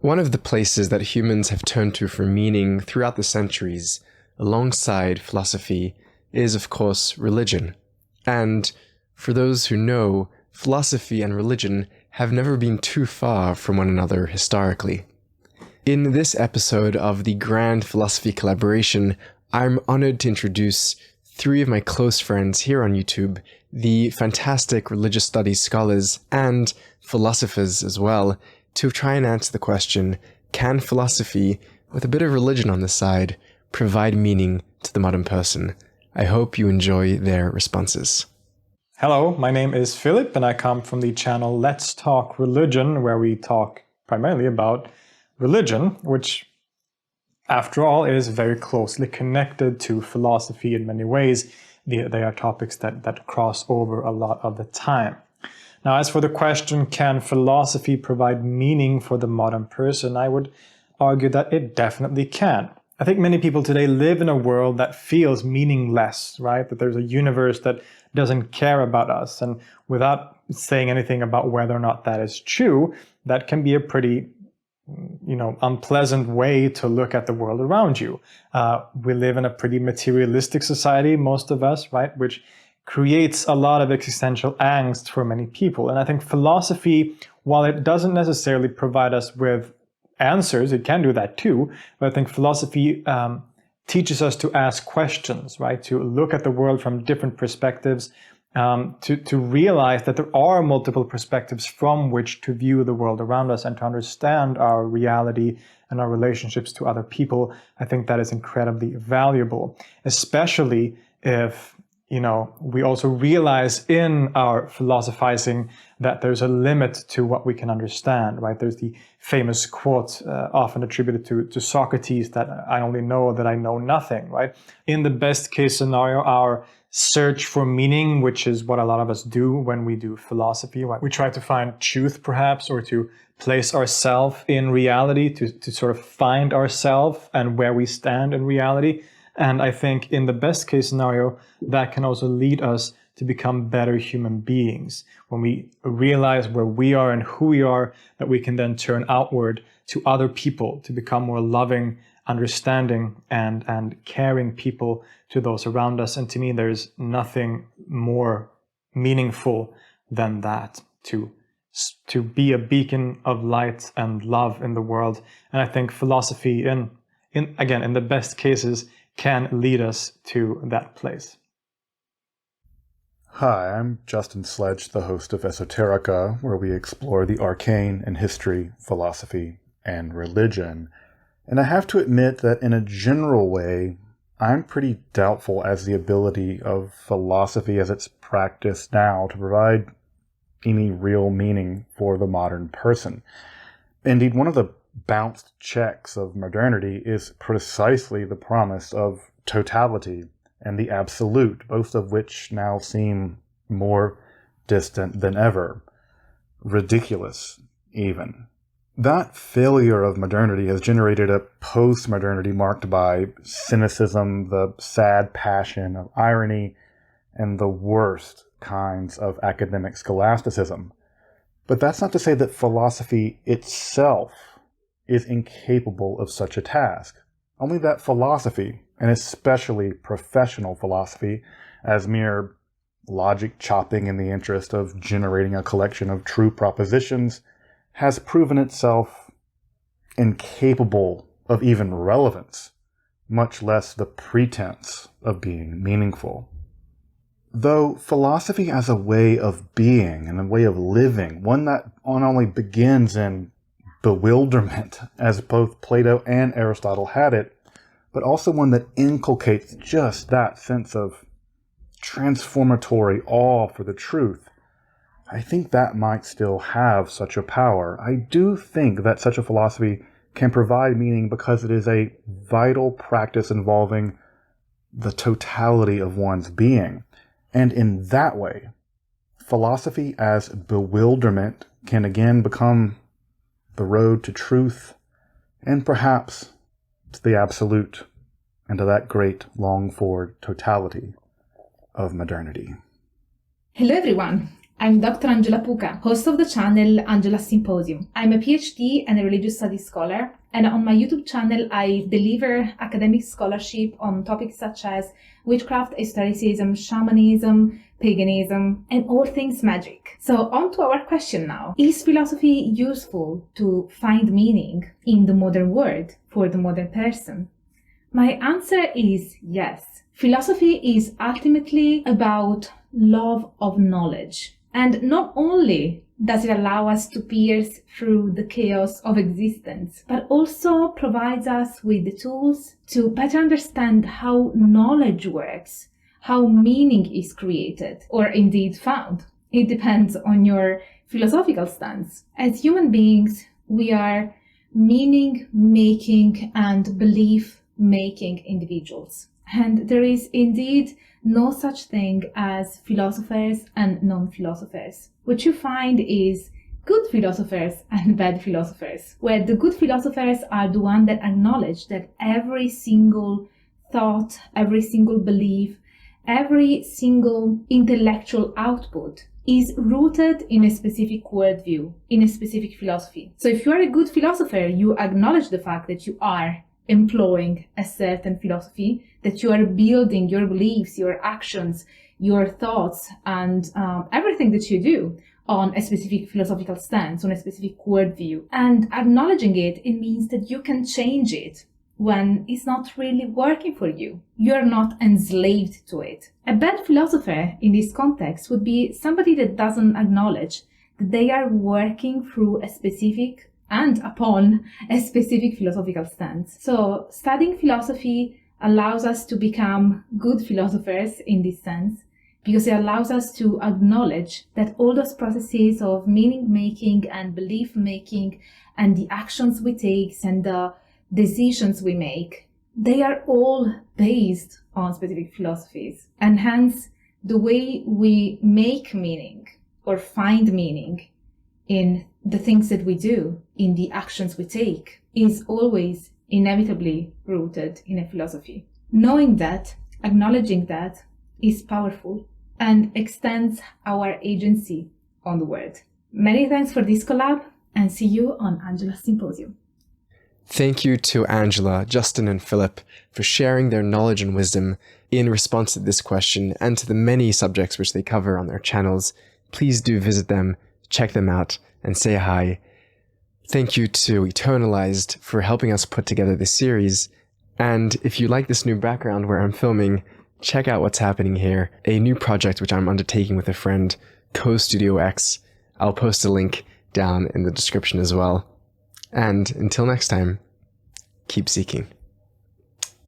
One of the places that humans have turned to for meaning throughout the centuries, alongside philosophy, is of course religion. And for those who know, philosophy and religion have never been too far from one another historically. In this episode of the Grand Philosophy Collaboration, I'm honored to introduce three of my close friends here on YouTube, the fantastic religious studies scholars and philosophers as well, to try and answer the question, can philosophy, with a bit of religion on the side, provide meaning to the modern person? I hope you enjoy their responses. Hello, my name is Philip and I come from the channel Let's Talk Religion, where we talk primarily about religion, which after all is very closely connected to philosophy in many ways. They are topics that cross over a lot of the time. Now, as for the question, can philosophy provide meaning for the modern person? I would argue that it definitely can. I think many people today live in a world that feels meaningless, right? That there's a universe that doesn't care about us. And without saying anything about whether or not that is true, that can be a pretty unpleasant way to look at the world around you. We live in a pretty materialistic society, most of us, right? Which creates a lot of existential angst for many people. And I think philosophy, while it doesn't necessarily provide us with answers, it can do that too, but I think philosophy teaches us to ask questions, right? To look at the world from different perspectives, to realize that there are multiple perspectives from which to view the world around us and to understand our reality and our relationships to other people. I think that is incredibly valuable, especially if we also realize in our philosophizing that there's a limit to what we can understand, right? There's the famous quote often attributed to Socrates that I only know that I know nothing, right? In the best case scenario, our search for meaning, which is what a lot of us do when we do philosophy, right? We try to find truth perhaps, or to place ourselves in reality, to sort of find ourselves and where we stand in reality. And I think in the best case scenario, that can also lead us to become better human beings. When we realize where we are and who we are, that we can then turn outward to other people to become more loving, understanding, and caring people to those around us. And to me, there's nothing more meaningful than that, to be a beacon of light and love in the world. And I think philosophy, in the best cases, can lead us to that place. Hi, I'm Justin Sledge, the host of Esoterica, where we explore the arcane in history, philosophy, and religion. And I have to admit that in a general way, I'm pretty doubtful as the ability of philosophy as it's practiced now to provide any real meaning for the modern person. Indeed, one of the bounced checks of modernity is precisely the promise of totality and the absolute, both of which now seem more distant than ever. Ridiculous, even. That failure of modernity has generated a post-modernity marked by cynicism, the sad passion of irony, and the worst kinds of academic scholasticism. But that's not to say that philosophy itself is incapable of such a task. Only that philosophy, and especially professional philosophy, as mere logic chopping in the interest of generating a collection of true propositions, has proven itself incapable of even relevance, much less the pretense of being meaningful. Though philosophy as a way of being and a way of living, one that not only begins in bewilderment, as both Plato and Aristotle had it, but also one that inculcates just that sense of transformatory awe for the truth, I think that might still have such a power. I do think that such a philosophy can provide meaning because it is a vital practice involving the totality of one's being. And in that way, philosophy as bewilderment can again become the road to truth, and perhaps to the absolute, and to that great longed-for totality of modernity. Hello everyone, I'm Dr. Angela Puca, host of the channel Angela's Symposium. I'm a PhD and a religious studies scholar, and on my YouTube channel I deliver academic scholarship on topics such as witchcraft, esotericism, shamanism, paganism, and all things magic. So on to our question now. Is philosophy useful to find meaning in the modern world for the modern person? My answer is yes. Philosophy is ultimately about love of knowledge. And not only does it allow us to pierce through the chaos of existence, but also provides us with the tools to better understand how knowledge works, how meaning is created, or indeed found. It depends on your philosophical stance. As human beings, we are meaning-making and belief-making individuals. And there is indeed no such thing as philosophers and non-philosophers. What you find is good philosophers and bad philosophers, where the good philosophers are the ones that acknowledge that every single thought, every single belief, every single intellectual output is rooted in a specific worldview, in a specific philosophy. So if you are a good philosopher, you acknowledge the fact that you are employing a certain philosophy, that you are building your beliefs, your actions, your thoughts, and everything that you do on a specific philosophical stance, on a specific worldview. And acknowledging it, it means that you can change it when it's not really working for you. You're not enslaved to it. A bad philosopher in this context would be somebody that doesn't acknowledge that they are working through a specific and upon a specific philosophical stance. So studying philosophy allows us to become good philosophers in this sense, because it allows us to acknowledge that all those processes of meaning-making and belief-making and the actions we take and the decisions we make, they are all based on specific philosophies. And hence, the way we make meaning or find meaning in the things that we do, in the actions we take, is always inevitably rooted in a philosophy. Knowing that, acknowledging that, is powerful and extends our agency on the world. Many thanks for this collab, and see you on Angela's Symposium. Thank you to Angela, Justin, and Philip for sharing their knowledge and wisdom in response to this question and to the many subjects which they cover on their channels. Please do visit them, check them out, and say hi. Thank you to Eternalized for helping us put together this series. And if you like this new background where I'm filming, check out what's happening here, a new project which I'm undertaking with a friend, CoStudioX. I'll post a link down in the description as well. And until next time, keep seeking.